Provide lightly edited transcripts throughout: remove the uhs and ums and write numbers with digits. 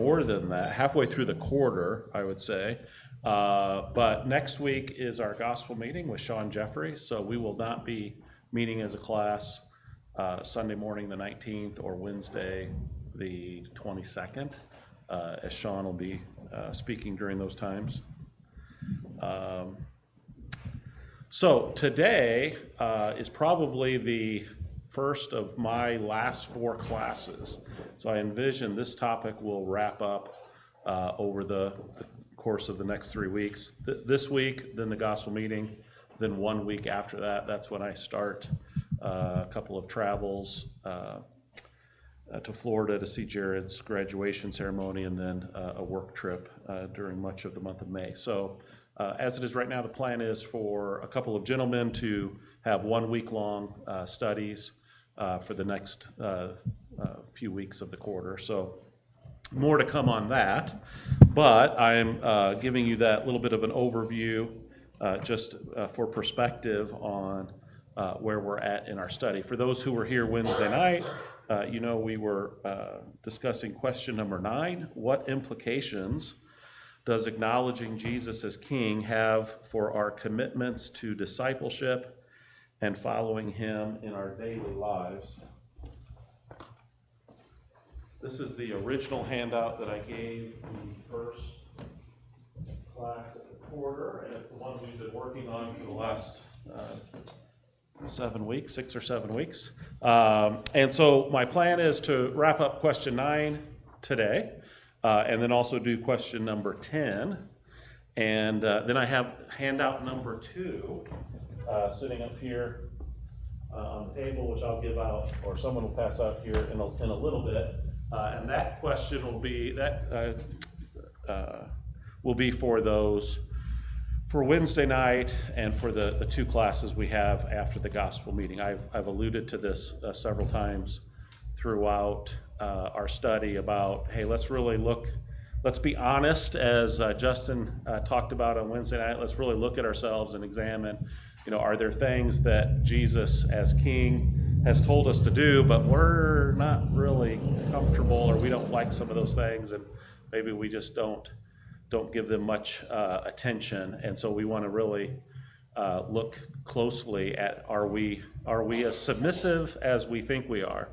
more than that, halfway through the quarter, I would say. But next week is our gospel meeting with Sean Jeffrey, so we will not be meeting as a class Sunday morning the 19th or Wednesday the 22nd, as Sean will be speaking during those times. So today is probably the first of my last 4 classes. So I envision this topic will wrap up over the course of the next 3 weeks. This week, then the gospel meeting, then 1 week after that, that's when I start a couple of travels to Florida to see Jared's graduation ceremony, and then a work trip during much of the month of May. So as it is right now, the plan is for a couple of gentlemen to have 1 week long studies for the next few weeks of the quarter. So more to come on that, but I'm giving you that little bit of an overview just for perspective on where we're at in our study. For those who were here Wednesday night, we were discussing question number 9. What implications does acknowledging Jesus as King have for our commitments to discipleship and following him in our daily lives? This is the original handout that I gave in the first class of the quarter, and it's the one we've been working on for the last 6 or 7 weeks. And so my plan is to wrap up question 9 today, and then also do question number 10. And then I have handout number 2 sitting up here on the table, which I'll give out, or someone will pass out here in a little bit. And that question will be for Wednesday night and for the 2 classes we have after the gospel meeting. I've alluded to this several times throughout our study about, hey, let's be honest, as Justin talked about on Wednesday night. Let's really look at ourselves and examine, are there things that Jesus as King has told us to do, but we're not really comfortable, or we don't like some of those things, and maybe we just don't give them much attention. And so we want to really look closely at, are we as submissive as we think we are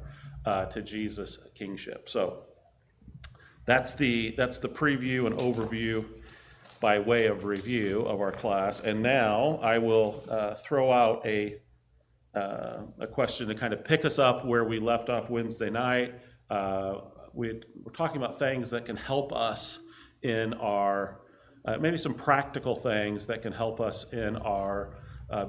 to Jesus' kingship? So that's the preview and overview by way of review of our class. And now I will throw out a question to kind of pick us up where we left off Wednesday night. We're talking about things that can help us in our, maybe some practical things that can help us in our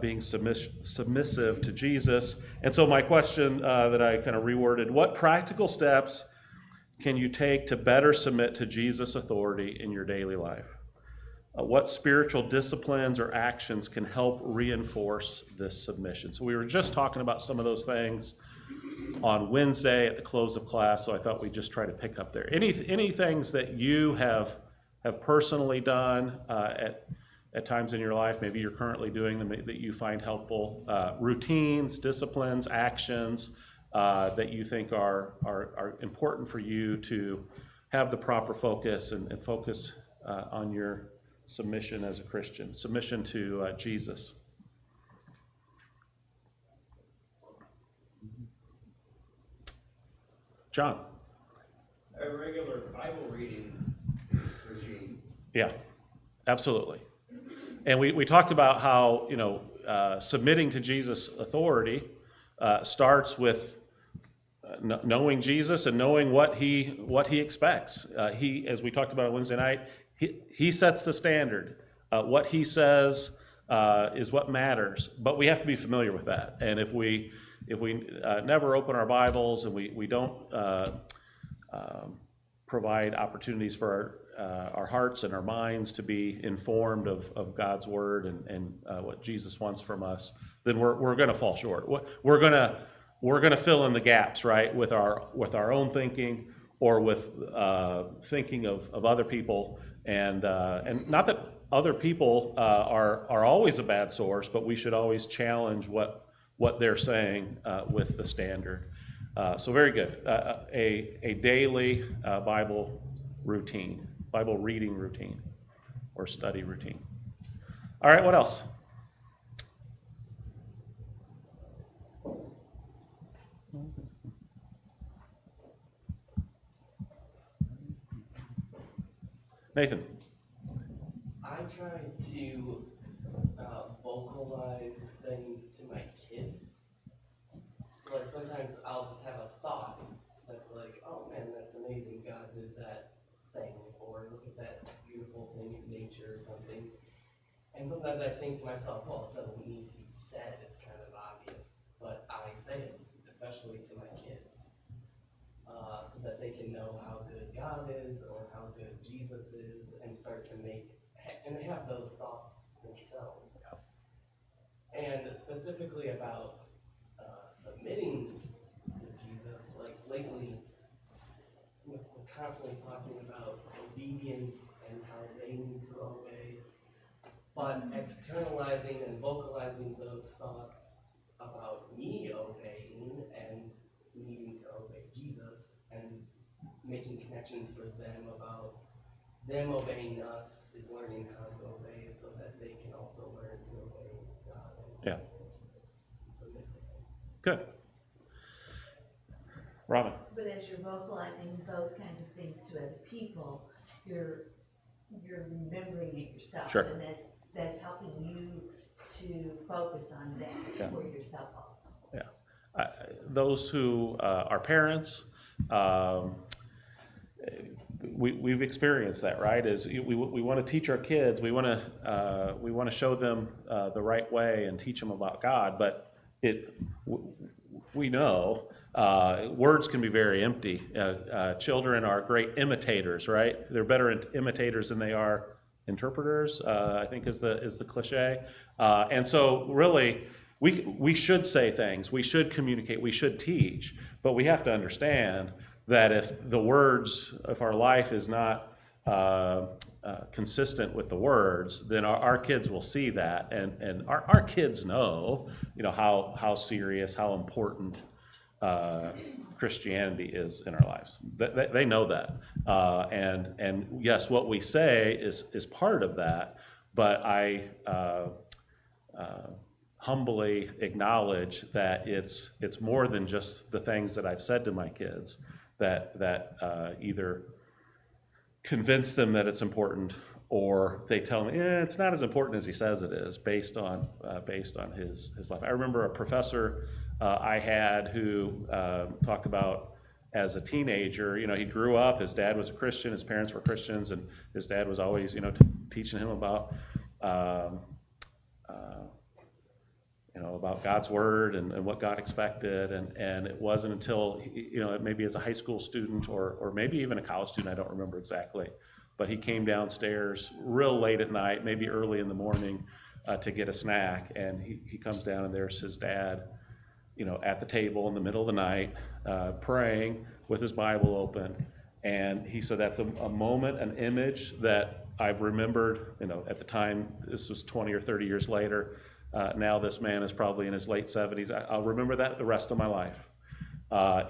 being submissive to Jesus. And so my question that I kind of reworded, what practical steps can you take to better submit to Jesus' authority in your daily life? What spiritual disciplines or actions can help reinforce this submission? So we were just talking about some of those things on Wednesday at the close of class, so I thought we'd just try to pick up there. Any things that you have personally done at times in your life, maybe you're currently doing them, that you find helpful, routines, disciplines, actions that you think are important for you to have the proper focus and focus on your submission as a Christian, submission to Jesus. John. A regular Bible reading regime. Yeah, absolutely. And we talked about how, submitting to Jesus' authority starts with knowing Jesus and knowing what he expects. He, as we talked about on Wednesday night, he sets the standard. What he says is what matters, but we have to be familiar with that. And if we never open our Bibles and we don't provide opportunities for our hearts and our minds to be informed of God's word and what Jesus wants from us, then we're going to fall short. We're going to fill in the gaps, right, with our own thinking or with thinking of other people, and not that other people are always a bad source, but we should always challenge what they're saying with the standard. So very good. A daily Bible routine, Bible reading routine, or study routine. All right, what else? Nathan. I try to vocalize things to my kids. So like sometimes I'll just have a thought that's like, oh man, that's amazing, God did that thing, or look at that beautiful thing in nature or something. And sometimes I think to myself, well, it doesn't need to be said, it's kind of obvious. But I say it, especially to my kids, so that they can know how good God is or how good Jesus is and start to and they have those thoughts themselves. And specifically about submitting to Jesus, like lately, we're constantly talking about obedience and how they need to obey, but externalizing and vocalizing those thoughts about me obeying and needing to obey Jesus and making connections for them about them obeying us is learning how to obey so that they can also learn to obey God. Yeah. Submit to Him. Good. Robin. But as you're vocalizing those kinds of things to other people, you're remembering it yourself. Sure. And that's helping you to focus on that for yourself also. Yeah. Those who are parents, we've experienced that, right? Is we want to teach our kids, we want to show them the right way and teach them about God, but we know words can be very empty. Children are great imitators, right? They're better imitators than they are interpreters, I think is the cliche. And so really, we should say things, we should communicate, we should teach, but we have to understand that if our life is not consistent with the words, then our kids will see that, and our kids know, how serious, how important Christianity is in our lives. They know that, and yes, what we say is part of that, but I humbly acknowledge that it's more than just the things that I've said to my kids that either convince them that it's important, or they tell me it's not as important as he says it is, based on his life. I remember a professor I had who talked about, as a teenager, he grew up, his dad was a Christian, his parents were Christians, and his dad was always teaching him about about God's word and what God expected, and it wasn't until maybe as a high school student or maybe even a college student, I don't remember exactly, but he came downstairs real late at night, maybe early in the morning, to get a snack, and he comes down, and there's his dad at the table in the middle of the night, praying with his Bible open. And he said that's a moment, an image that I've remembered, at the time. This was 20 or 30 years later. Now this man is probably in his late 70s. I'll remember that the rest of my life.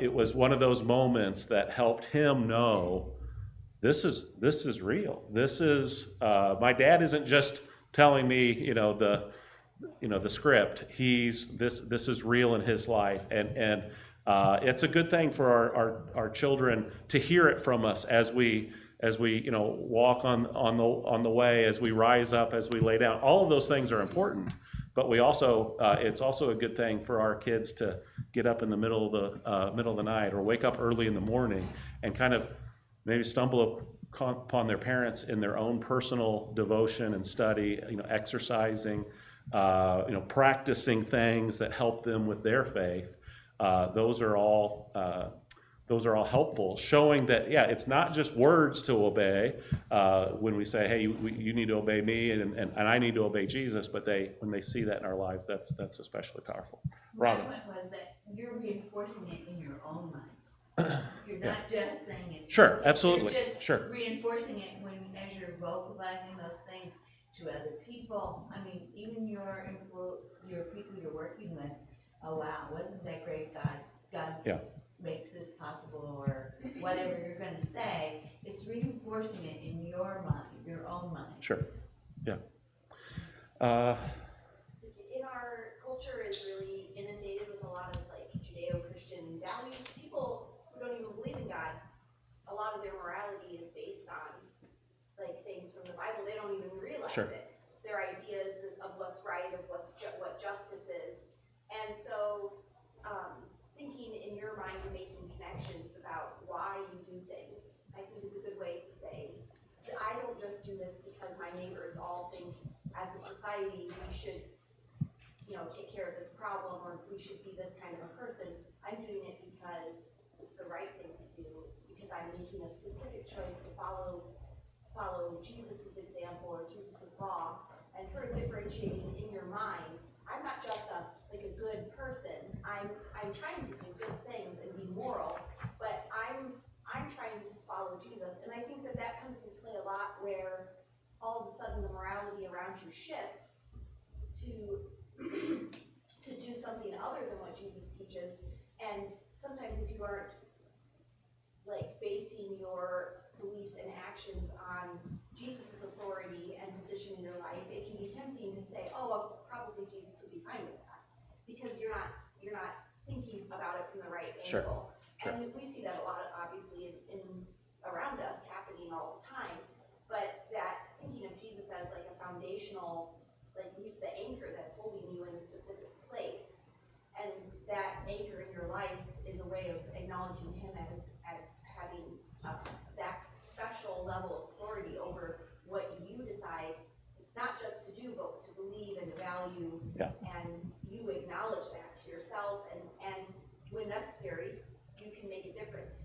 It was one of those moments that helped him know this is real. This is my dad isn't just telling me the script. This is real in his life, and it's a good thing for our children to hear it from us as we walk on the way, as we rise up, as we lay down. All of those things are important. But we also, it's also a good thing for our kids to get up in the middle of the night, or wake up early in the morning, and kind of maybe stumble upon their parents in their own personal devotion and study, exercising, practicing things that help them with their faith. Those are all helpful, showing that, it's not just words to obey when we say, hey, you need to obey me, and I need to obey Jesus, but when they see that in our lives, that's especially powerful. Robin. My point was that you're reinforcing it in your own mind. You're not just saying it. Sure, absolutely. You're just Sure. reinforcing it as you're vocalizing those things to other people. I mean, even your people you're working with. Oh wow, wasn't that great? God Yeah. makes this possible, or whatever you're gonna say, it's reinforcing it in your mind, your own mind. Sure, yeah. In our culture is really inundated with a lot of like Judeo-Christian values. People who don't even believe in God, a lot of their morality is based on like things from the Bible. They don't even realize Sure. it. Their ideas of what's right, of what justice is. And so thinking in your mind and making connections about why you do things, I think is a good way to say, I don't just do this because my neighbors all think as a society we should, take care of this problem, or we should be this kind of a person. I'm doing it because it's the right thing to do, because I'm making a specific choice to follow Jesus' example or Jesus' law, and sort of differentiating in your mind. I'm not just a good person. I'm trying to do good things and be moral, but I'm trying to follow Jesus. And I think that comes into play a lot where all of a sudden the morality around you shifts to do something other than what Jesus teaches. And sometimes if you aren't basing your beliefs and actions on Jesus' authority and position in your life, it can be tempting to say, oh, well, probably Jesus would be fine with that, because you're not thinking about it from the right Sure. angle. Sure. And we see that a lot, obviously, in around us happening all the time. But that thinking of Jesus as like a foundational, the anchor that's holding you in a specific place, and that anchor in your life is a way of acknowledging him as having that special level of authority over what you decide not just to do, but to believe and to value. Yeah. And you acknowledge that to yourself, and when necessary, you can make a difference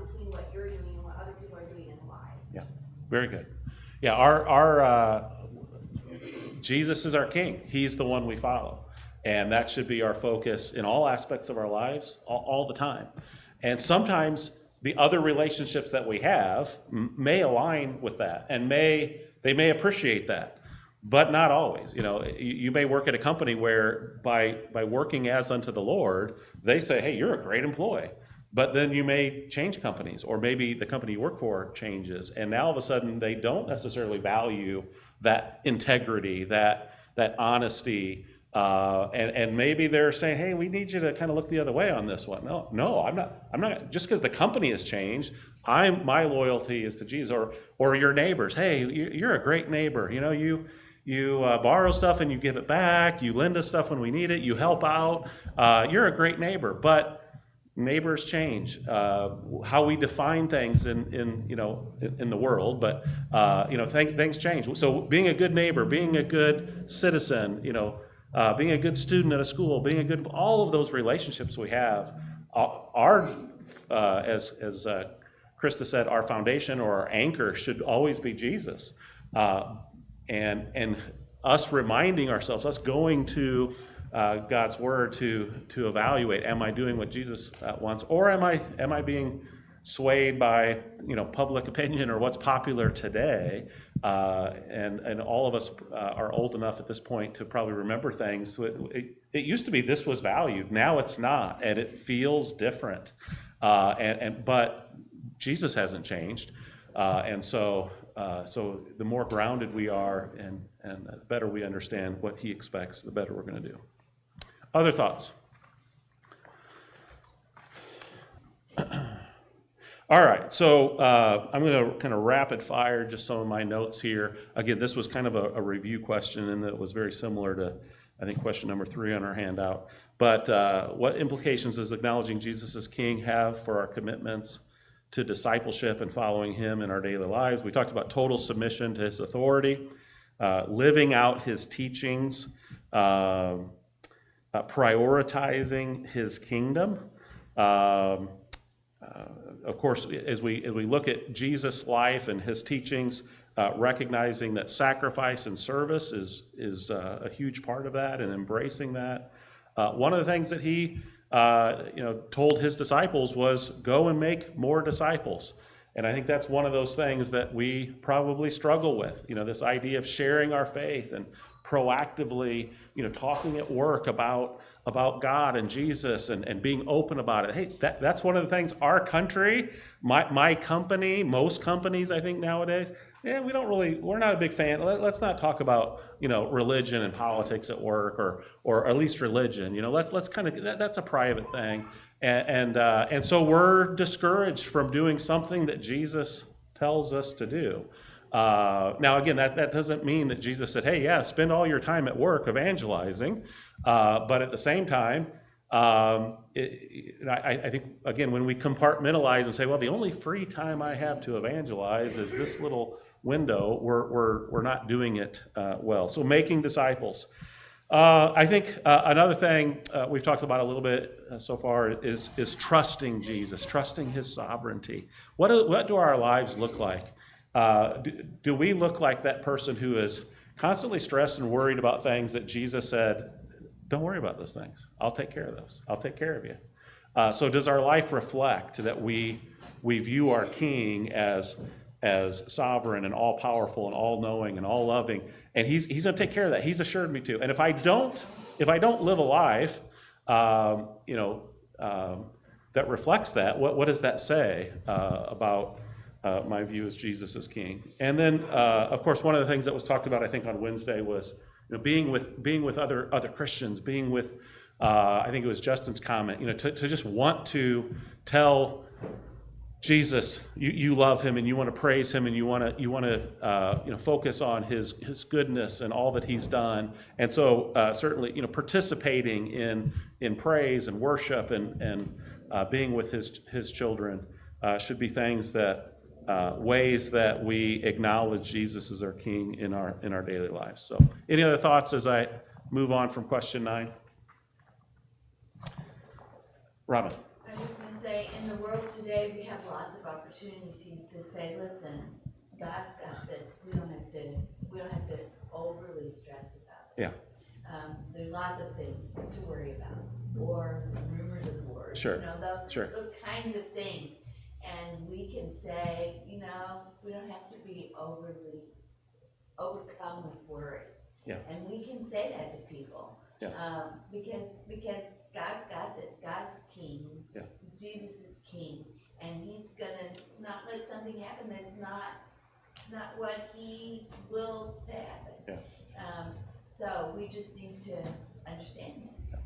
between what you're doing and what other people are doing and why. Yeah, very good. Yeah, our Jesus is our King. He's the one we follow, and that should be our focus in all aspects of our lives, all the time. And sometimes the other relationships that we have may align with that, and they may appreciate that, but not always. You may work at a company where by working as unto the Lord, they say, hey, you're a great employee. But then you may change companies, or maybe the company you work for changes, and now all of a sudden they don't necessarily value that integrity, that honesty, and maybe they're saying, hey, we need you to kind of look the other way on this one. No, I'm not. Just because the company has changed, my loyalty is to Jesus. Or your neighbors. Hey, you're a great neighbor. You borrow stuff and you give it back. You lend us stuff when we need it. You help out. You're a great neighbor. But neighbors change. How we define things in the world, but things change. So being a good neighbor, being a good citizen, being a good student at a school, all of those relationships we have are as Krista said, our foundation or our anchor should always be Jesus, and us reminding ourselves, us going to God's word to evaluate, am I doing what Jesus wants, or am I being swayed by public opinion or what's popular today? And all of us are old enough at this point to probably remember things. It used to be this was valued, now it's not, and it feels different. But Jesus hasn't changed, and so the more grounded we are, and the better we understand what He expects, the better we're going to do. Other thoughts? All right, so I'm going to kind of rapid fire just some of my notes here. Again, this was kind of a review question, and it was very similar to, I think, question number 3 on our handout. But what implications does acknowledging Jesus as King have for our commitments to discipleship and following Him in our daily lives? We talked about total submission to His authority, living out His teachings, prioritizing His kingdom. Of course, as we look at Jesus' life and His teachings, recognizing that sacrifice and service is a huge part of that, and embracing that. One of the things that He told His disciples was, go and make more disciples. And I think that's one of those things that we probably struggle with, this idea of sharing our faith and proactively, talking at work about about God and Jesus and being open about it. Hey, that's one of the things our country, my company, most companies I think nowadays, we're not a big fan. Let's not talk about, religion and politics at work or at least religion. Let's kind of, that's a private thing. And so we're discouraged from doing something that Jesus tells us to do. Now, again, that doesn't mean that Jesus said, hey, yeah, spend all your time at work evangelizing. But at the same time, I think, again, when we compartmentalize and say, well, the only free time I have to evangelize is this little window, we're not doing it well. So making disciples. I think another thing we've talked about a little bit so far is trusting Jesus, trusting his sovereignty. What do our lives look like? Do we look like that person who is constantly stressed and worried about things that Jesus said, don't worry about those things. I'll take care of those. I'll take care of you. So does our life reflect that we view our King as sovereign and all-powerful and all-knowing and all-loving, and he's going to take care of that. He's assured me to. And if I don't live a life, that reflects that, what does that say about my view as Jesus as King? And then, of course, one of the things that was talked about, I think, on Wednesday was being with other Christians, being with, I think it was Justin's comment, to just want to tell Jesus you love him and you want to praise him and you want to focus on his goodness and all that he's done. And so certainly participating in praise and worship and being with his children should be things that ways that we acknowledge Jesus as our King in our daily lives. So any other thoughts as I move on from question 9? Robin. I was just going to say, in the world today, we have lots of opportunities to say, listen, God's got this. We don't have to overly stress about it. Yeah. There's lots of things to worry about. Wars, rumors of wars. Sure. Those kinds of things. And we can say, we don't have to be overcome with worry. Yeah. And we can say that to people. Yeah. Because God's got this. God's King. Yeah. Jesus is King. And he's gonna not let something happen that's not what he wills to happen. Yeah. So we just need to understand that. Yeah.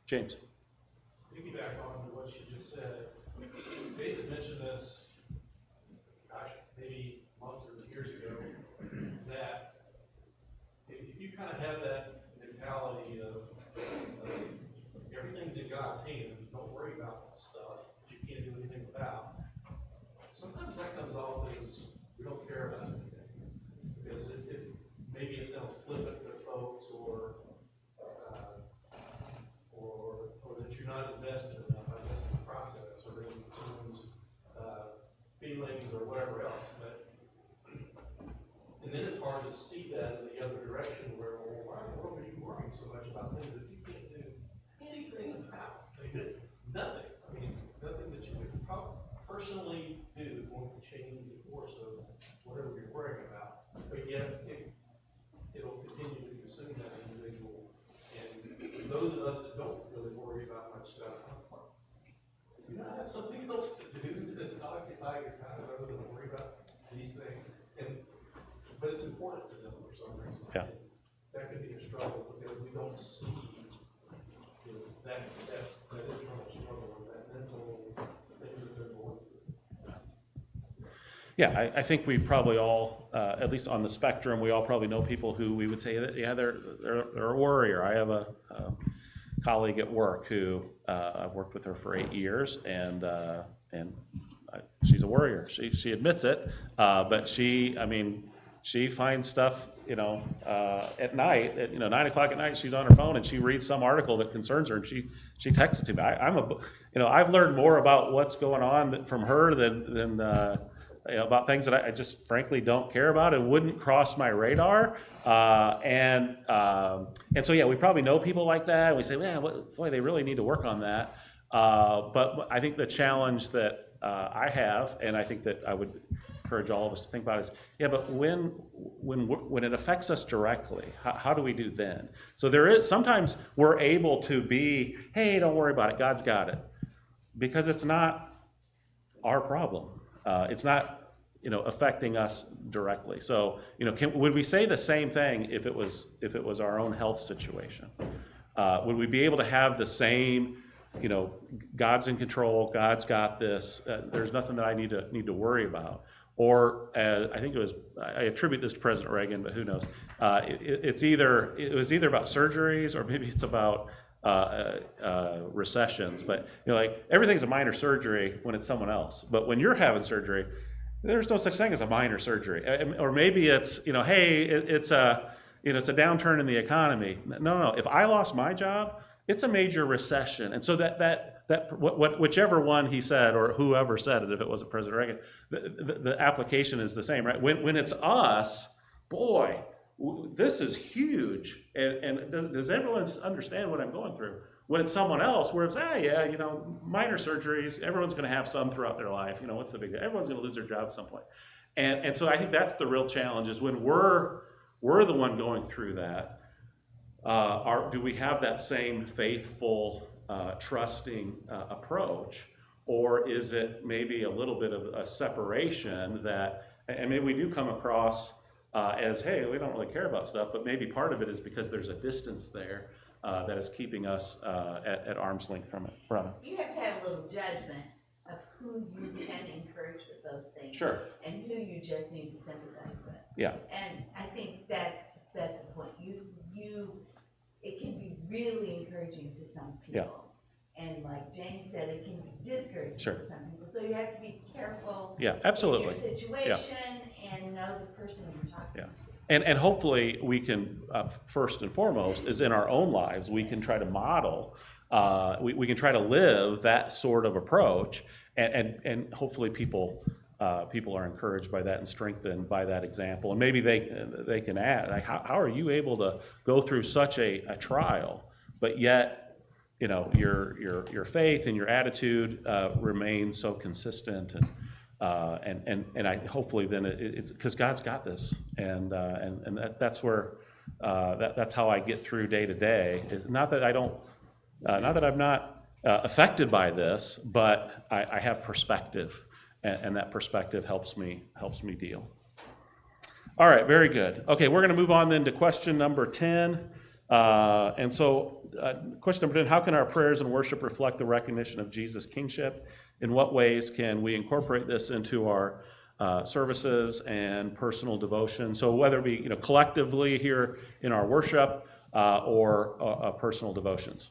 James. Piggyback on what you just said. David mentioned this, maybe months or years ago, that if you kind of have that mentality of everything's in God's hands, don't worry about stuff that you can't do anything about, sometimes that comes off as we don't care about anything. Because maybe it sounds flippant to folks or that you're not invested enough, I guess, in the process, or in someone's feelings or whatever else. And then it's hard to see that in the other direction where, well, why in the world are you worrying so much about things that you can't do anything about? Nothing. I mean, nothing that you could personally do going to change the course of whatever you're worrying about. But yet, it'll continue to consume that individual. And those of us that don't really worry about much stuff, you not have something else to do than occupy your time other than worry about these things. But it's important to them for some reason. Yeah. That could be a struggle because we don't see that internal struggle or that mental thing that they're going through. Yeah, I think we probably all, at least on the spectrum, we all probably know people who we would say that, yeah, they're a worrier. I have a colleague at work who I've worked with her for 8 years, and she's a worrier. She admits it, but she finds stuff, at night, at 9 o'clock at night, she's on her phone and she reads some article that concerns her and she texts it to me. I've learned more about what's going on from her than about things that I just frankly don't care about and wouldn't cross my radar. And so, yeah, we probably know people like that. And we say, man, boy, they really need to work on that. But I think the challenge that I have, and I think that I would encourage all of us to think about is, yeah, but when it affects us directly, how do we do then? So sometimes we're able to be, hey, don't worry about it, God's got it, because it's not our problem. It's not, affecting us directly. So, would we say the same thing if it was our own health situation? Would we be able to have the same, God's in control, God's got this, there's nothing that I need to worry about? Or I think I attribute this to President Reagan, but who knows? It was either about surgeries or maybe it's about recessions. But like everything's a minor surgery when it's someone else. But when you're having surgery, there's no such thing as a minor surgery. Or maybe it's hey, it's a downturn in the economy. No. If I lost my job, it's a major recession. And so whichever one he said, or whoever said it, if it wasn't President Reagan, the application is the same, right? When it's us, boy, this is huge. And does everyone understand what I'm going through? When it's someone else, where it's, minor surgeries, everyone's going to have some throughout their life. What's the big deal? Everyone's going to lose their job at some point. And so I think that's the real challenge, is when we're the one going through that. Do we have that same faithful, trusting approach, or is it maybe a little bit of a separation and maybe we do come across as, hey, we don't really care about stuff, but maybe part of it is because there's a distance there that is keeping us at arm's length from it. You have to have a little judgment of who you can encourage with those things. Sure. And who you just need to sympathize with. Yeah. And I think that's the point. It can be really encouraging to some people. Yeah. And like James said, it can be discouraging Sure. to some people. So you have to be careful. Yeah, absolutely. In your situation and know the person you're talking to. And hopefully we can, first and foremost, is in our own lives, we can try to model, we can try to live that sort of approach, and hopefully people are encouraged by that and strengthened by that example. And maybe they can add, like, how are you able to go through such a trial, but yet, your faith and your attitude remains so consistent, and I hopefully then it's because God's got this, and that's where that's how I get through day to day. Not that I'm not affected by this, but I have perspective. And that perspective helps me deal. All right, very good. Okay, we're going to move on then to question number 10. And so question number 10, how can our prayers and worship reflect the recognition of Jesus' kingship? In what ways can we incorporate this into our services and personal devotion? So whether it be collectively here in our worship or personal devotions.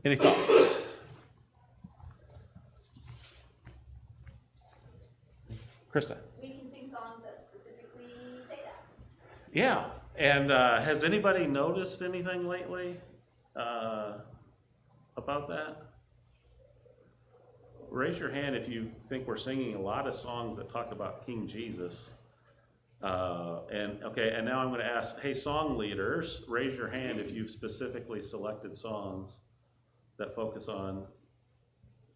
Any thoughts? Krista? We can sing songs that specifically say that. Yeah, and has anybody noticed anything lately about that? Raise your hand if you think we're singing a lot of songs that talk about King Jesus. And now I'm going to ask, hey, song leaders, raise your hand if you've specifically selected songs that focus on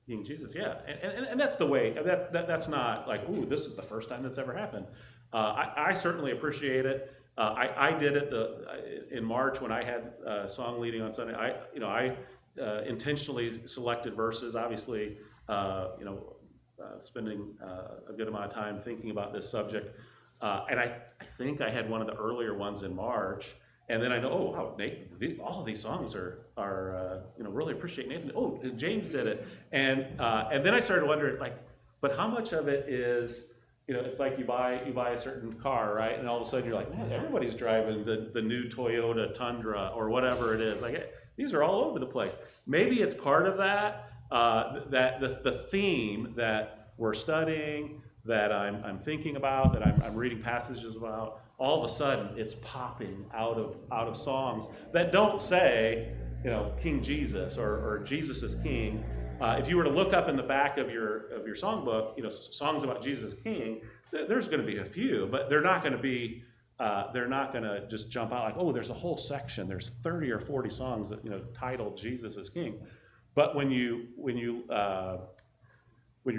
King Jesus. Yeah, and that's the way. That's not like, ooh, this is the first time that's ever happened. I certainly appreciate it. I did it in March when I had song leading on Sunday. I intentionally selected verses. Obviously, spending a good amount of time thinking about this subject. And I think I had one of the earlier ones in March. And then I know, oh wow, Nathan, all of these songs are really appreciate Nathan. Oh, James did it, and then I started wondering, like, but how much of it is, it's like you buy a certain car, right? And all of a sudden you're like, man, everybody's driving the new Toyota Tundra or whatever it is. Like, these are all over the place. Maybe it's part of that, that the theme that we're studying, that I'm thinking about, that I'm reading passages about. All of a sudden, it's popping out of songs that don't say, King Jesus or Jesus is King. If you were to look up in the back of your songbook, songs about Jesus King, there's going to be a few, but they're not going to be. They're not going to just jump out like, oh, there's a whole section. There's 30 or 40 songs that titled Jesus is King. But when you're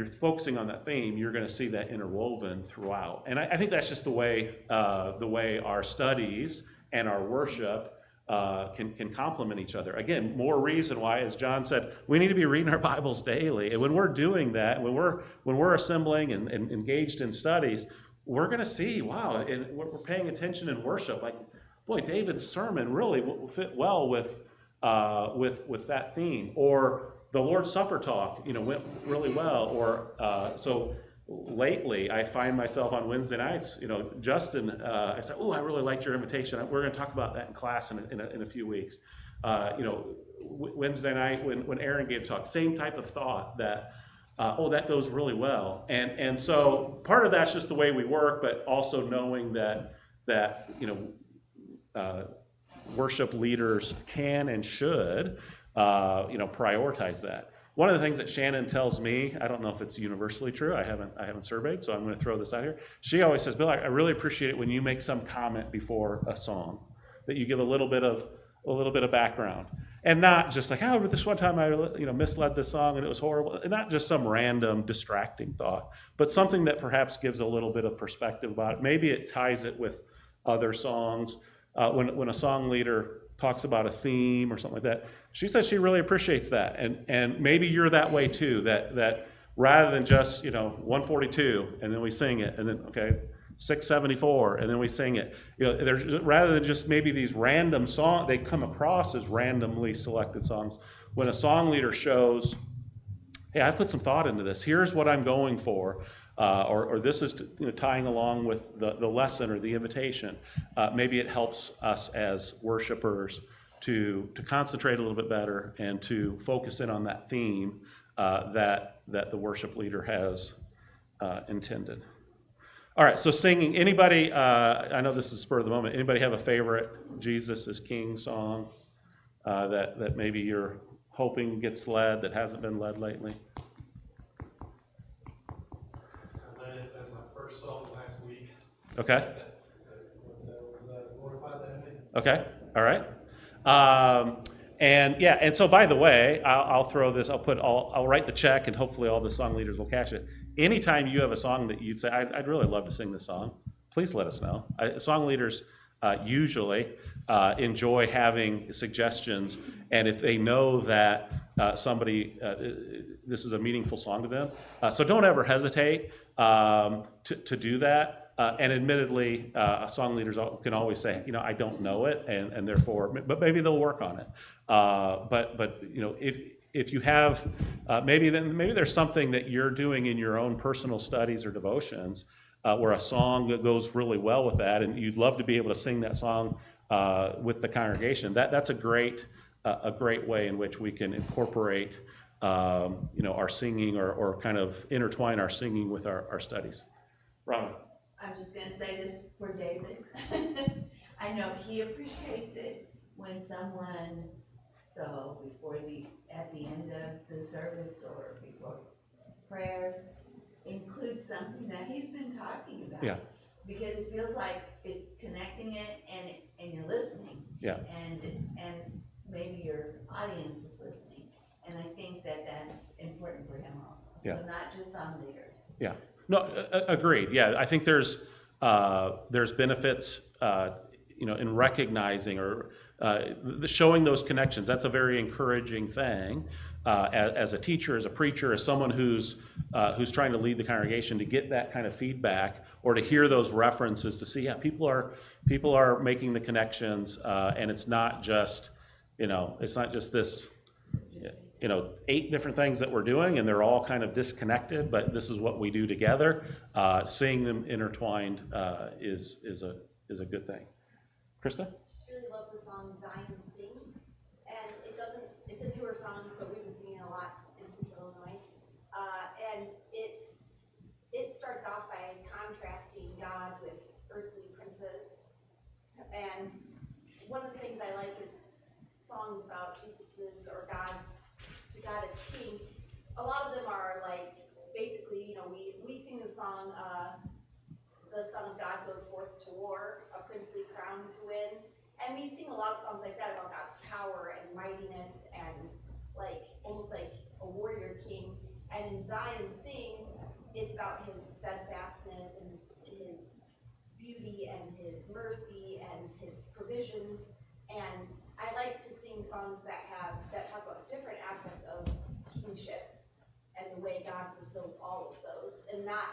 focusing on that theme, you're going to see that interwoven throughout. And I think that's just the way our studies and our worship can complement each other. Again, more reason why, as John said, we need to be reading our Bibles daily. And when we're doing that, when we're assembling and engaged in studies, we're going to see, wow, and we're paying attention in worship. Like, boy, David's sermon really will fit well with that theme. Or the Lord's Supper talk, went really well. Or so lately, I find myself on Wednesday nights, Justin, I said, oh, I really liked your invitation. We're going to talk about that in class in a few weeks. Wednesday night when Aaron gave a talk, same type of thought that, that goes really well. And so part of that's just the way we work, but also knowing that worship leaders can and should, prioritize that. One of the things that Shannon tells me, I don't know if it's universally true, I haven't surveyed, so I'm going to throw this out here. She always says, Bill, I really appreciate it when you make some comment before a song, that you give a little bit of background, and not just like, oh, this one time I misled this song and it was horrible, and not just some random distracting thought, but something that perhaps gives a little bit of perspective about it. Maybe it ties it with other songs. When a song leader talks about a theme or something like that, she says she really appreciates that, and maybe you're that way too, that rather than just 142 and then we sing it, and then 674 and then we sing it, there's, rather than just maybe these random songs, they come across as randomly selected songs. When a song leader shows, hey, I put some thought into this, here's what I'm going for, or this is tying along with the lesson or the invitation, maybe it helps us as worshipers to concentrate a little bit better and to focus in on that theme that the worship leader has intended. All right, so singing, anybody, I know this is spur of the moment, anybody have a favorite Jesus is King song that maybe you're hoping gets led that hasn't been led lately? I led it as my first song last week. Okay. That was Glorify Thy Name. Okay, all right. And so by the way, I'll throw this, I'll write the check, and hopefully all the song leaders will catch it. Anytime you have a song that you'd say, I'd really love to sing this song, please let us know. Song leaders usually enjoy having suggestions, and if they know that somebody, this is a meaningful song to them, so don't ever hesitate to do that. And admittedly, song leaders can always say, I don't know it, and therefore, but maybe they'll work on it. But if you have, maybe there's something that you're doing in your own personal studies or devotions where a song that goes really well with that, and you'd love to be able to sing that song with the congregation. That's a great way in which we can incorporate, our singing or kind of intertwine our singing with our studies. Robin. I'm just gonna say this for David. I know he appreciates it when someone, at the end of the service or before prayers, includes something that he's been talking about. Yeah. Because it feels like it's connecting it and you're listening. Yeah. And maybe your audience is listening. And I think that's important for him also. Yeah. So not just song leaders. Yeah. No, agreed. Yeah, I think there's benefits, in recognizing or showing those connections. That's a very encouraging thing as a teacher, as a preacher, as someone who's trying to lead the congregation, to get that kind of feedback or to hear those references, to see, people are making the connections, and it's not just this. 8 different things that we're doing, and they're all kind of disconnected, but this is what we do together. Seeing them intertwined is a good thing. Krista? Just really love the song Zion Sing, and it's a newer song, but we've been singing a lot in Central Illinois, and it starts off by contrasting God with earthly princes, and one of the things I like is songs about Jesus's or God is King. A lot of them are like, basically, we sing the song, the Son of God goes forth to war, a princely crown to win. And we sing a lot of songs like that about God's power and mightiness and like almost like a warrior king. And in Zion Sing, it's about his steadfastness and his beauty and his mercy and his provision. And I like to sing songs that talk about different aspects of kingship and the way God fulfills all of those, and not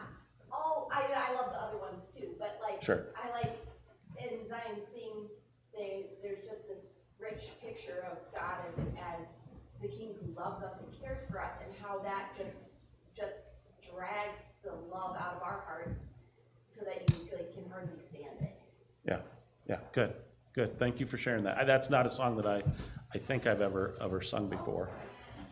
all. I love the other ones too, but like Sure. I like in Zion Sing, there's just this rich picture of God as the King who loves us and cares for us, and how that just drags the love out of our hearts, so that you like can hardly stand it. Yeah, good. Thank you for sharing that. That's not a song that I think I've ever sung before.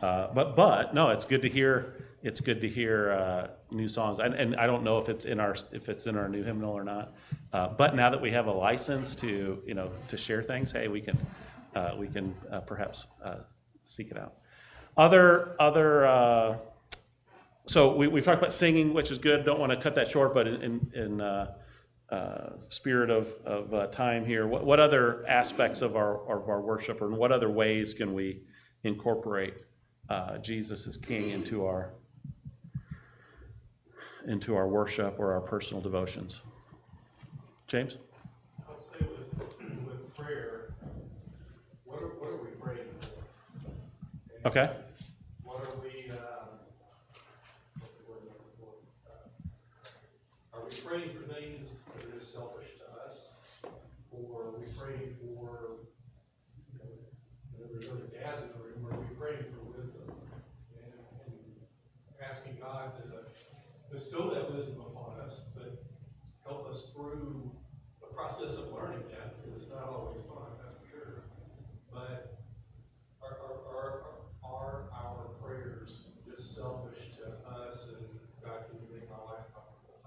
But no, it's good to hear. It's good to hear new songs, and I don't know if it's in our new hymnal or not. But now that we have a license to share things, hey, we can perhaps seek it out. So we've talked about singing, which is good. Don't want to cut that short, but in spirit of time here, what other aspects of our worship, or in what other ways can we incorporate Jesus as King into our worship or our personal devotions? James? I would say with prayer, what are we praying for? And Okay. What are we, are we praying for things that are just selfish to us? Or are we praying for, there's other dads in the room, are we praying for wisdom? And asking God to bestow that wisdom upon us, but help us through the process of learning that, because it's not always fun, that's for sure. But are our prayers just selfish to us, and God, can you make my life comfortable?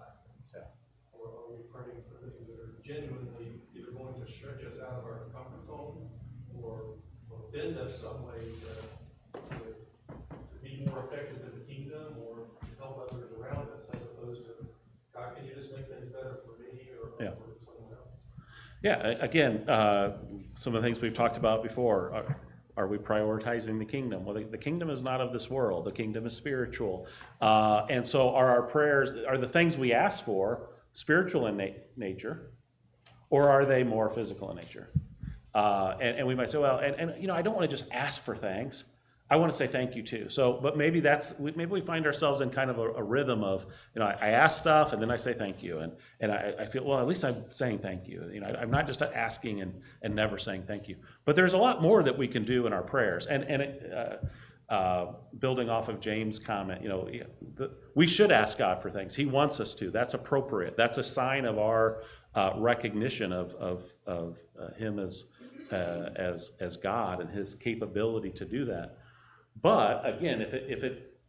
Yeah. Or are we praying for things that are genuinely either going to stretch us out of our comfort zone, or bend us some way to be more effective in the kingdom, or help others around us, as opposed to, God, can you just make things better for me or for someone else? Yeah. Again, some of the things we've talked about before. Are we prioritizing the kingdom? Well, the kingdom is not of this world. The kingdom is spiritual. And so are our prayers, are the things we ask for spiritual in nature, or are they more physical in nature? And we might say, well, and I don't want to just ask for things. I want to say thank you too. So, but maybe we find ourselves in kind of a rhythm of, I ask stuff and then I say thank you, and I feel, well, at least I'm saying thank you. I'm not just asking and never saying thank you. But there's a lot more that we can do in our prayers. Building off of James' comment, we should ask God for things. He wants us to. That's appropriate. That's a sign of our recognition of Him as God and His capability to do that. But again,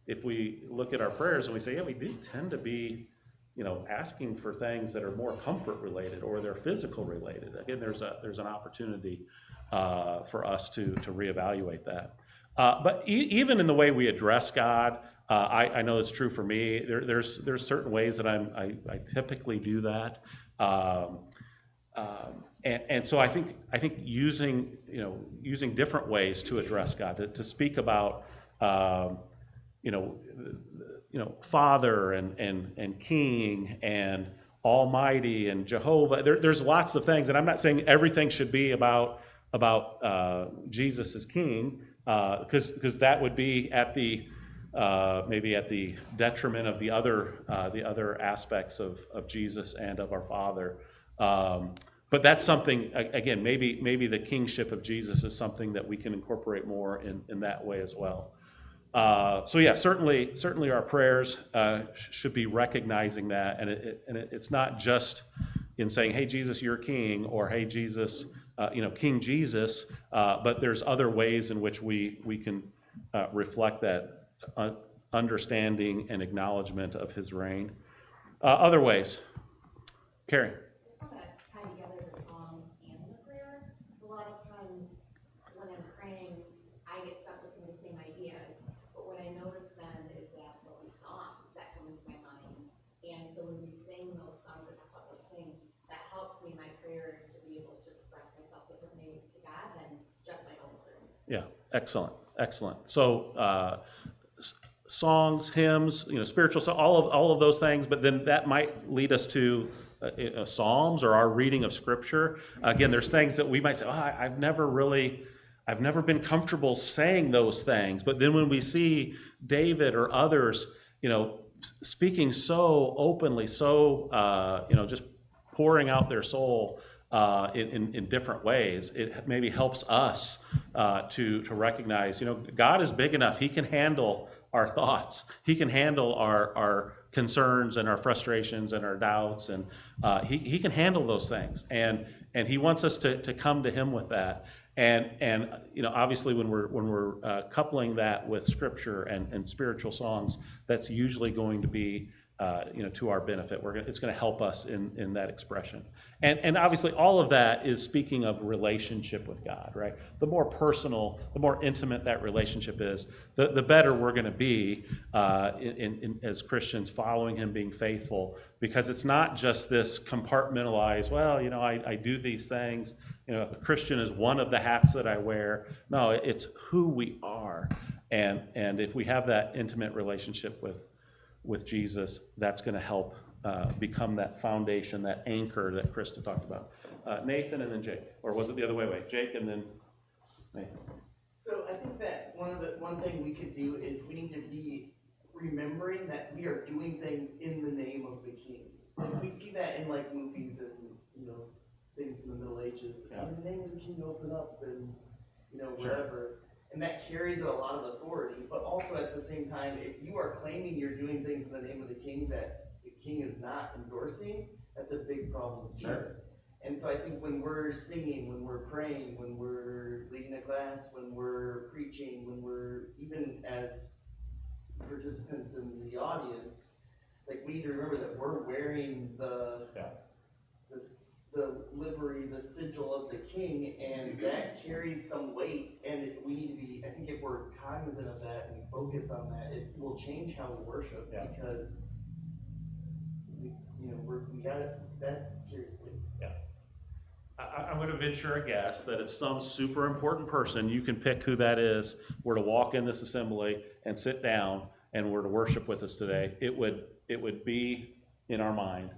if we look at our prayers and we say, yeah, we do tend to be, asking for things that are more comfort related or they're physical related. Again, there's an opportunity for us to reevaluate that. But even in the way we address God, I know it's true for me. There's certain ways that I typically do that. And so I think using different ways to address God, to speak about Father and King and Almighty and Jehovah. There's lots of things, and I'm not saying everything should be about Jesus as King, because that would be maybe at the detriment of the other aspects of Jesus and of our Father. But that's something, again, maybe the kingship of Jesus is something that we can incorporate more in that way as well. So yeah, certainly our prayers should be recognizing that, and it's not just in saying, hey, Jesus, you're king, or hey, Jesus, King Jesus, but there's other ways in which we can reflect that understanding and acknowledgement of his reign. Other ways. Carrie. Just want to tie together the song and the prayer. A lot of times when I'm praying, I get stuck with some of the same ideas. But what I notice then is that there'll be songs that come into my mind. And so when we sing those songs or talk about those things, that helps me in my prayers to be able to express myself differently to God than just my own words. Yeah, excellent. excellent. So songs, hymns, spiritual, so all of those things. But then that might lead us to Psalms or our reading of Scripture. Again, there's things that we might say, I've never been comfortable saying those things. But then when we see David or others, speaking so openly, so just pouring out their soul in different ways, it maybe helps us to recognize, God is big enough. He can handle our thoughts. He can handle our concerns and our frustrations and our doubts, and he can handle those things. And he wants us to come to him with that. And obviously when we're coupling that with Scripture and spiritual songs, that's usually going to be to our benefit. It's going to help us in that expression. And obviously all of that is speaking of relationship with God, right? The more personal, the more intimate that relationship is, the better we're going to be as Christians, following him, being faithful, because it's not just this compartmentalized, I do these things. A Christian is one of the hats that I wear. No, it's who we are. And if we have that intimate relationship with Jesus, that's going to help become that foundation, that anchor that Krista talked about. Nathan and then Jake, or was it the other way? Jake and then Nathan. So I think that one thing we could do is we need to be remembering that we are doing things in the name of the King. Like we see that in like movies and things in the Middle Ages. Yeah. In the name of the King, open up and whatever. Sure. And that carries a lot of authority. But also at the same time, if you are claiming you're doing things in the name of the King that the King is not endorsing, that's a big problem too. Sure. And so I think when we're singing, when we're praying, when we're leading a class, when we're preaching, when we're even as participants in the audience, like we need to remember that we're wearing the livery, the sigil of the King, and that carries some weight. And we need to be, I think if we're cognizant of that and focus on that, it will change how we worship, because we got it, that carries weight. Yeah. I'm going to venture a guess that if some super important person, you can pick who that is, were to walk in this assembly and sit down and were to worship with us today, it would be in our mind.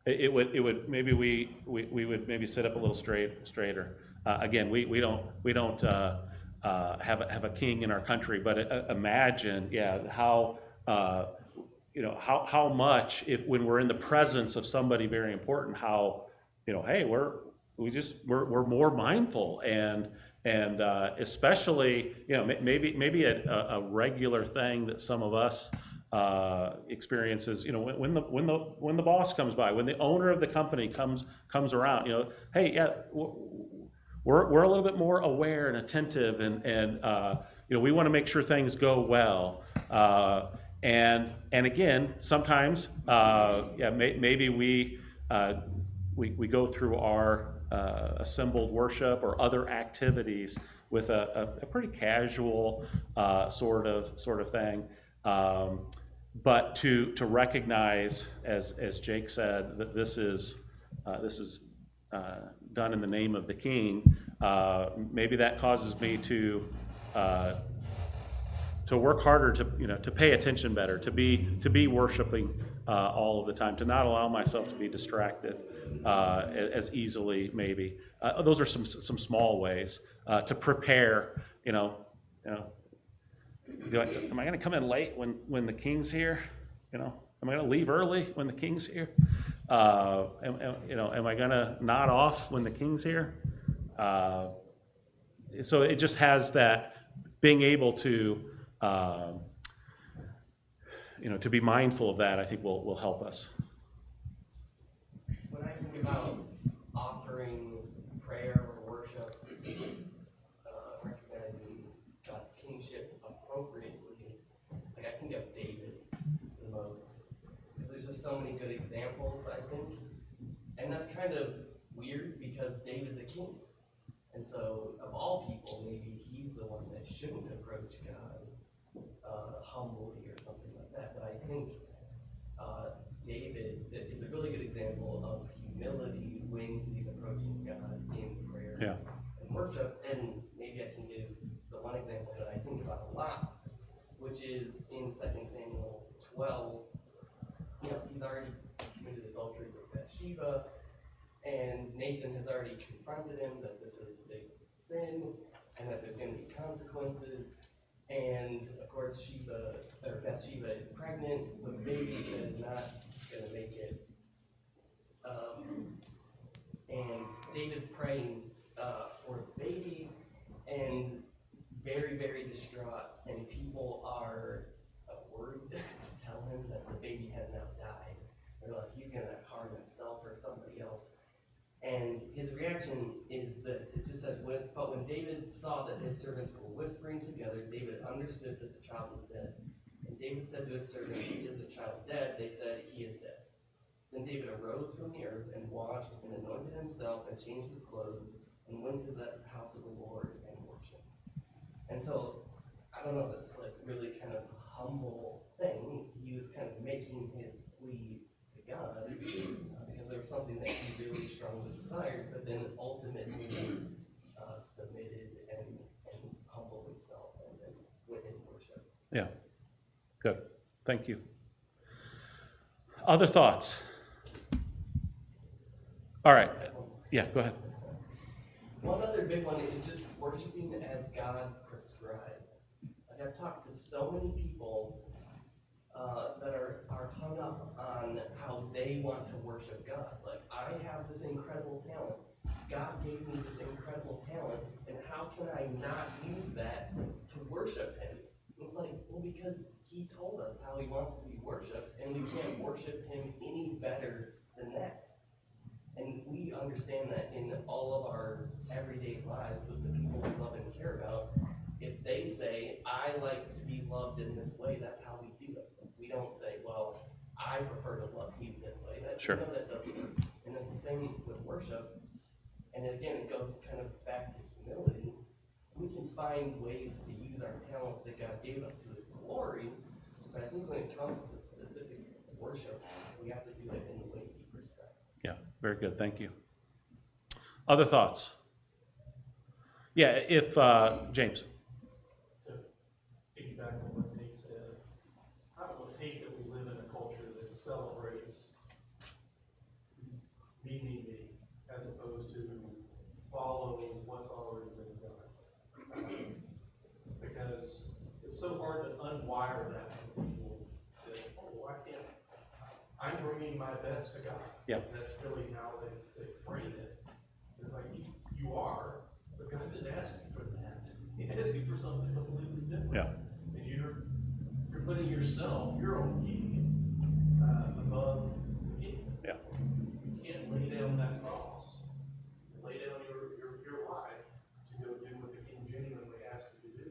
It would maybe we would maybe sit up a little straighter. Again, we don't have a king in our country, but imagine how how much when we're in the presence of somebody very important, how hey, we're more mindful and especially maybe a regular thing that some of us experiences, when the boss comes by, when the owner of the company comes around, hey, we're a little bit more aware and attentive, and we want to make sure things go well. And again, sometimes maybe we go through our assembled worship or other activities with a pretty casual sort of thing. But to recognize, as Jake said, that this is done in the name of the King, maybe that causes me to work harder, to pay attention better, to be worshiping all of the time, to not allow myself to be distracted as easily. Maybe those are some small ways to prepare. Am I going to come in late when the King's here? Am I going to leave early when the King's here? Am I going to nod off when the King's here? So it just has that being able to to be mindful of that, I think will help us. When I think about offering prayer or worship, recognizing God's kingship appropriately, like I think of David the most, because there's just so many good examples, I think, and that's kind of weird because David's a king, and so of all people, maybe he's the one that shouldn't approach God humbly or something like that. But I think David is a really good example of humility when he's approaching God in prayer and worship. And maybe I can give the one example that well, he's already committed adultery with Bathsheba, and Nathan has already confronted him that this is a big sin, and that there's going to be consequences. And of course, Bathsheba is pregnant, the baby is not going to make it. And David's praying for the baby, and very, very distraught, and people are worried to tell him that the baby has now died. They're like, he's going to harm himself or somebody else. And his reaction is this. It just says, but when David saw that his servants were whispering together, David understood that the child was dead. And David said to his servants, is the child dead? They said, he is dead. Then David arose from the earth and washed and anointed himself and changed his clothes and went to the house of the Lord and worshiped. And so, I don't know, that's like really kind of humble thing. He was kind of making his plea to God because there was something that he really strongly desired, but then ultimately submitted and humbled himself and then went in worship. Yeah, good. Thank you. Other thoughts? All right. Yeah, go ahead. One other big one is just worshiping as God prescribed. Like I've talked to so many people that are hung up on how they want to worship God. Like, I have this incredible talent. God gave me this incredible talent, and how can I not use that to worship Him? It's like, well, because He told us how He wants to be worshipped, and we can't worship Him any better than that. And we understand that in all of our everyday lives with the people we love and care about, if they say, I like to be loved in this way, that's how we do it. We don't say, well, I prefer to love you this way. Sure. That doesn't work. And it's the same with worship. And again, it goes kind of back to humility. We can find ways to use our talents that God gave us to His glory, but I think when it comes to specific worship, we have to do it in the way He prescribed. Yeah, very good. Thank you. Other thoughts? Yeah, if James. To piggyback on what Nate said, I almost hate that we live in a culture that celebrates me, as opposed to follow what's already been done. Because it's so hard to unwire that from people that, oh, well, I can't. I'm bringing my best to God. Yeah. That's really how they frame it. It's like, you are, but God didn't ask you for that. He asked you for something completely different. Yeah. And you're putting yourself, your own king, above the king. Yeah. You can't lay down that cross, lay down your life to go do what the king genuinely asked you to do.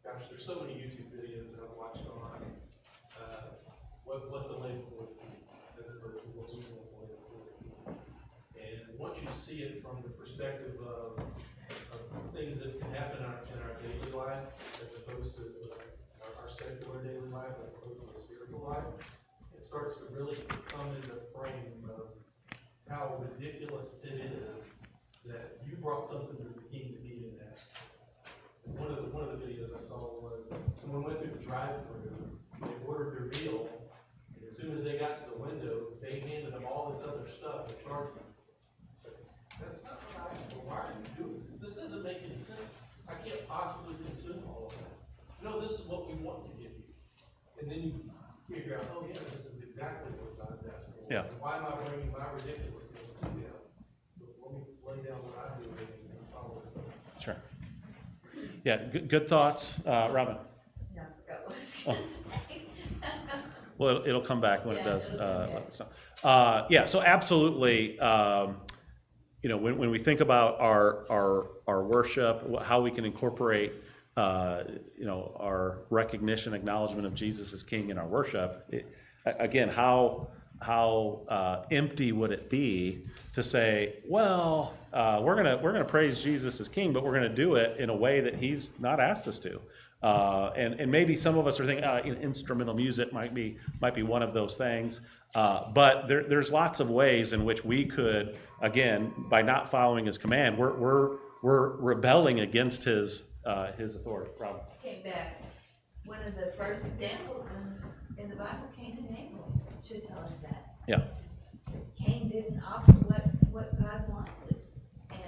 Gosh, there's so many YouTube videos that I've watched on what to label for the king, as opposed to what we want to label for the king. And once you see it from the perspective of things that can happen in our daily life, as opposed to our secular daily life, as opposed to the spiritual life, it starts to really come into the frame of how ridiculous it is that you brought something to the king that he didn't ask for. And one of the videos I saw was someone went through the drive-thru, they ordered their meal, and as soon as they got to the window, they handed them all this other stuff to charge them. That's not what I asked for. Why are you doing this? This doesn't make any sense. I can't possibly consume all of that. No, this is what we want to give you. And then you figure out, oh yeah, this is exactly what God's asking for. Yeah. Why am I bringing my ridiculousness to Him? Let me lay down what I do and follow it. Sure. Yeah, good thoughts. Robin? No, I forgot what I was gonna say. Well, it'll come back when it Yeah, does. it'll come Let us know. Yeah, so absolutely, when we think about our worship, how we can incorporate, our recognition, acknowledgement of Jesus as King in our worship, again, how empty would it be to say, well, we're gonna praise Jesus as King, but we're gonna do it in a way that He's not asked us to. And maybe some of us are thinking instrumental music might be one of those things, but there's lots of ways in which we could, again, by not following His command, we're rebelling against His authority. Rob? Came back. One of the first examples in in the Bible, Cain and Abel should tell us that. Yeah. Cain didn't offer what God wanted, and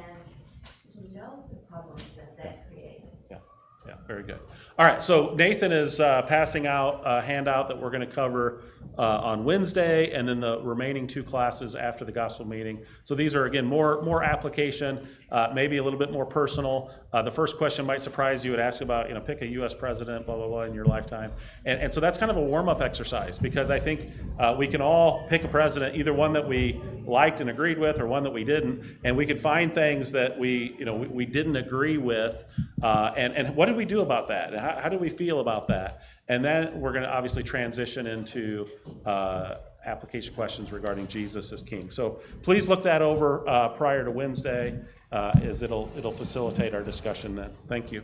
we know the problems that created. Yeah, very good. All right, so Nathan is passing out a handout that we're going to cover on Wednesday, and then the remaining 2 classes after the gospel meeting. So these are, again, more application, maybe a little bit more personal. The first question might surprise you. It asks about, pick a U.S. president, blah, blah, blah, in your lifetime. And so that's kind of a warm-up exercise, because I think we can all pick a president, either one that we liked and agreed with or one that we didn't, and we could find things that we didn't agree with, and what did we do about that? How do we feel about that? And then we're going to obviously transition into application questions regarding Jesus as King. So please look that over prior to Wednesday, as it'll facilitate our discussion then. Thank you.